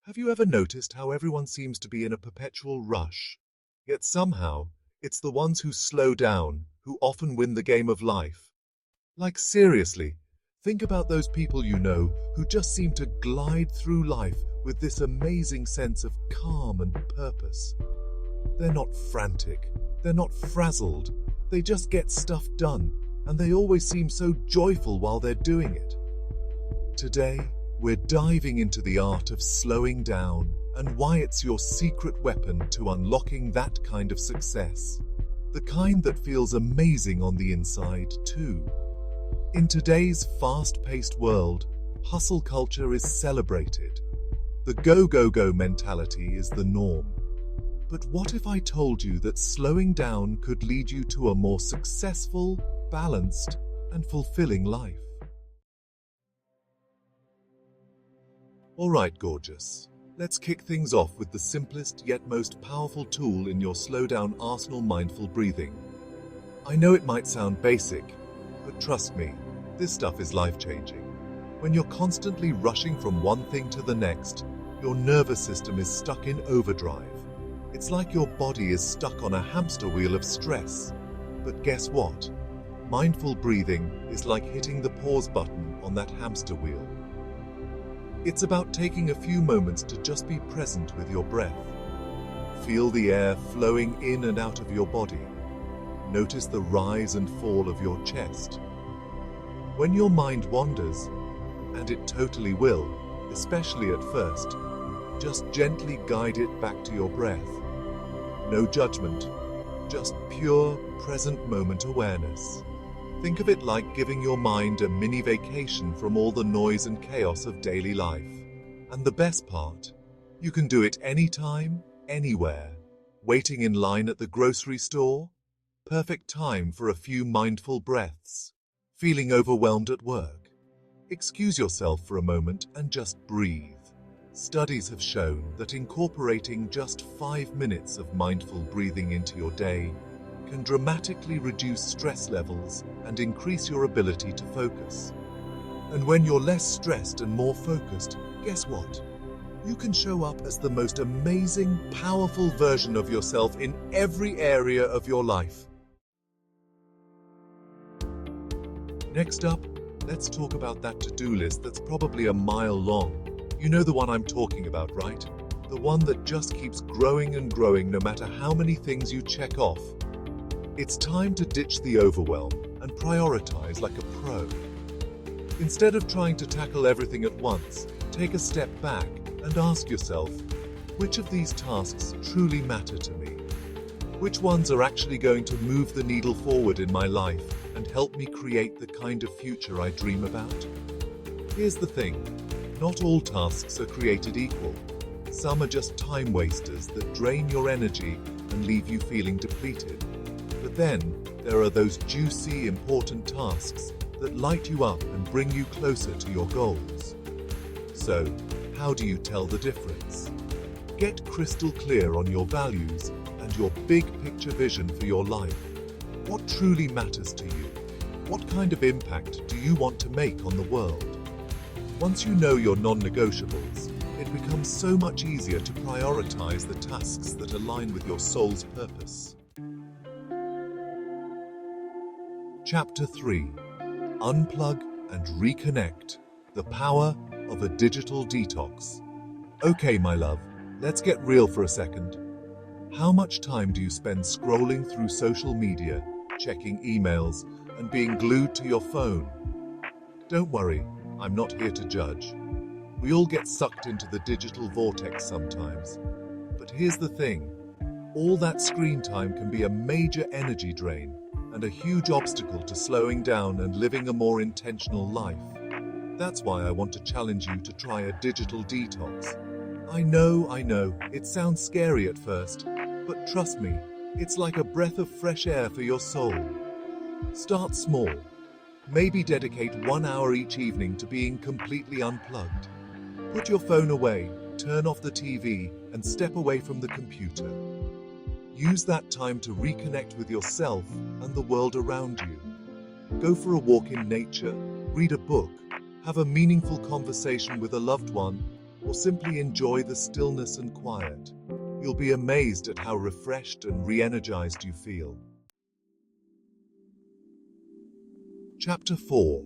Have you ever noticed how everyone seems to be in a perpetual rush? Yet somehow, it's the ones who slow down who often win the game of life. Like seriously, think about those people you know who just seem to glide through life with this amazing sense of calm and purpose. They're not frantic, they're not frazzled, they just get stuff done, and they always seem so joyful while they're doing it. Today, we're diving into the art of slowing down and why it's your secret weapon to unlocking that kind of success. The kind that feels amazing on the inside, too. In today's fast-paced world, hustle culture is celebrated. The go-go-go mentality is the norm. But what if I told you that slowing down could lead you to a more successful, balanced, and fulfilling life? Alright, gorgeous. Let's kick things off with the simplest yet most powerful tool in your slowdown arsenal: mindful breathing. I know it might sound basic, but trust me, this stuff is life-changing. When you're constantly rushing from one thing to the next, your nervous system is stuck in overdrive. It's like your body is stuck on a hamster wheel of stress. But guess what? Mindful breathing is like hitting the pause button on that hamster wheel. It's about taking a few moments to just be present with your breath. Feel the air flowing in and out of your body. Notice the rise and fall of your chest. When your mind wanders, and it totally will, especially at first, just gently guide it back to your breath. No judgment, just pure, present moment awareness. Think of it like giving your mind a mini vacation from all the noise and chaos of daily life. And the best part, you can do it anytime, anywhere. Waiting in line at the grocery store? Perfect time for a few mindful breaths. Feeling overwhelmed at work? Excuse yourself for a moment and just breathe. Studies have shown that incorporating just 5 minutes of mindful breathing into your day can dramatically reduce stress levels and increase your ability to focus. And when you're less stressed and more focused, guess what? You can show up as the most amazing, powerful version of yourself in every area of your life. Next up, let's talk about that to-do list that's probably a mile long. You know the one I'm talking about, right? The one that just keeps growing and growing no matter how many things you check off. It's time to ditch the overwhelm and prioritize like a pro. Instead of trying to tackle everything at once, take a step back and ask yourself, which of these tasks truly matter to me? Which ones are actually going to move the needle forward in my life and help me create the kind of future I dream about? Here's the thing, not all tasks are created equal. Some are just time wasters that drain your energy and leave you feeling depleted. But then, there are those juicy, important tasks that light you up and bring you closer to your goals. So, how do you tell the difference? Get crystal clear on your values and your big picture vision for your life. What truly matters to you? What kind of impact do you want to make on the world? Once you know your non-negotiables, it becomes so much easier to prioritize the tasks that align with your soul's purpose. Chapter 3. Unplug and Reconnect. The Power of a Digital Detox. Okay, my love, let's get real for a second. How much time do you spend scrolling through social media, checking emails, and being glued to your phone? Don't worry, I'm not here to judge. We all get sucked into the digital vortex sometimes. But here's the thing, all that screen time can be a major energy drain and a huge obstacle to slowing down and living a more intentional life. That's why I want to challenge you to try a digital detox. I know, it sounds scary at first, but trust me, it's like a breath of fresh air for your soul. Start small. Maybe dedicate 1 hour each evening to being completely unplugged. Put your phone away, turn off the TV, and step away from the computer. Use that time to reconnect with yourself and the world around you. Go for a walk in nature, read a book, have a meaningful conversation with a loved one, or simply enjoy the stillness and quiet. You'll be amazed at how refreshed and re-energized you feel. Chapter 4: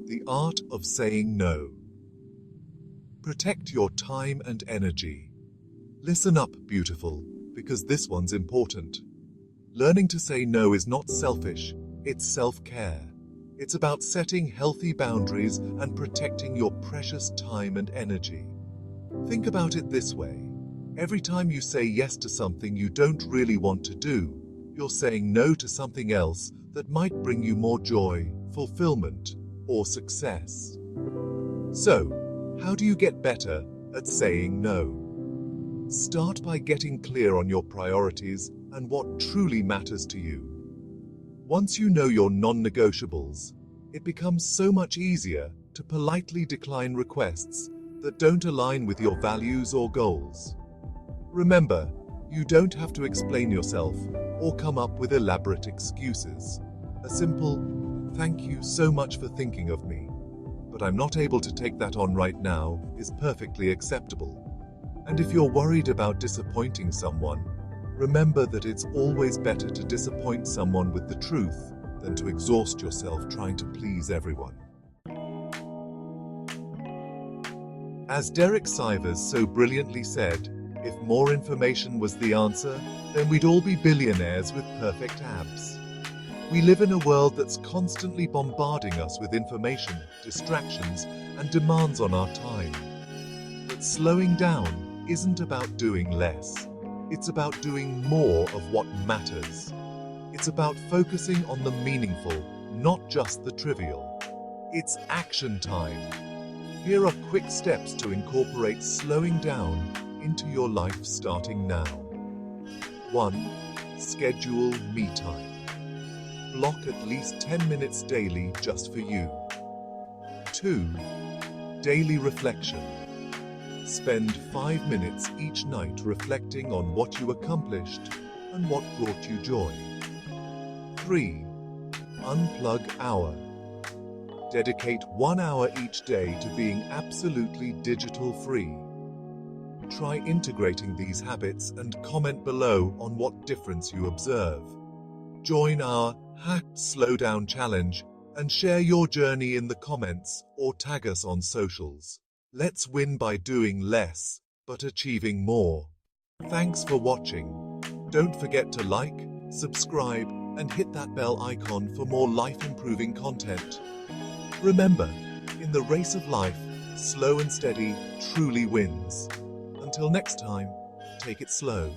The Art of Saying No. Protect your time and energy. Listen up, beautiful, because this one's important. Learning to say no is not selfish, it's self-care. It's about setting healthy boundaries and protecting your precious time and energy. Think about it this way. Every time you say yes to something you don't really want to do, you're saying no to something else that might bring you more joy, fulfillment, or success. So, how do you get better at saying no? Start by getting clear on your priorities and what truly matters to you. Once you know your non-negotiables, it becomes so much easier to politely decline requests that don't align with your values or goals. Remember, you don't have to explain yourself or come up with elaborate excuses. A simple, "Thank you so much for thinking of me, but I'm not able to take that on right now," is perfectly acceptable. And if you're worried about disappointing someone, remember that it's always better to disappoint someone with the truth than to exhaust yourself trying to please everyone. As Derek Sivers so brilliantly said, if more information was the answer, then we'd all be billionaires with perfect abs. We live in a world that's constantly bombarding us with information, distractions, and demands on our time. But slowing down isn't about doing less. It's about doing more of what matters. It's about focusing on the meaningful, not just the trivial. It's action time. Here are quick steps to incorporate slowing down into your life starting now. 1. Schedule me time. Block at least 10 minutes daily just for you. 2. Daily reflection. Spend 5 minutes each night reflecting on what you accomplished and what brought you joy. 3. Unplug hour. Dedicate 1 hour each day to being absolutely digital free. Try integrating these habits and comment below on what difference you observe. Join our #Slowdown Challenge and share your journey in the comments or tag us on socials. Let's win by doing less, but achieving more. Thanks for watching. Don't forget to like, subscribe, and hit that bell icon for more life-improving content. Remember, in the race of life, slow and steady truly wins. Until next time, take it slow.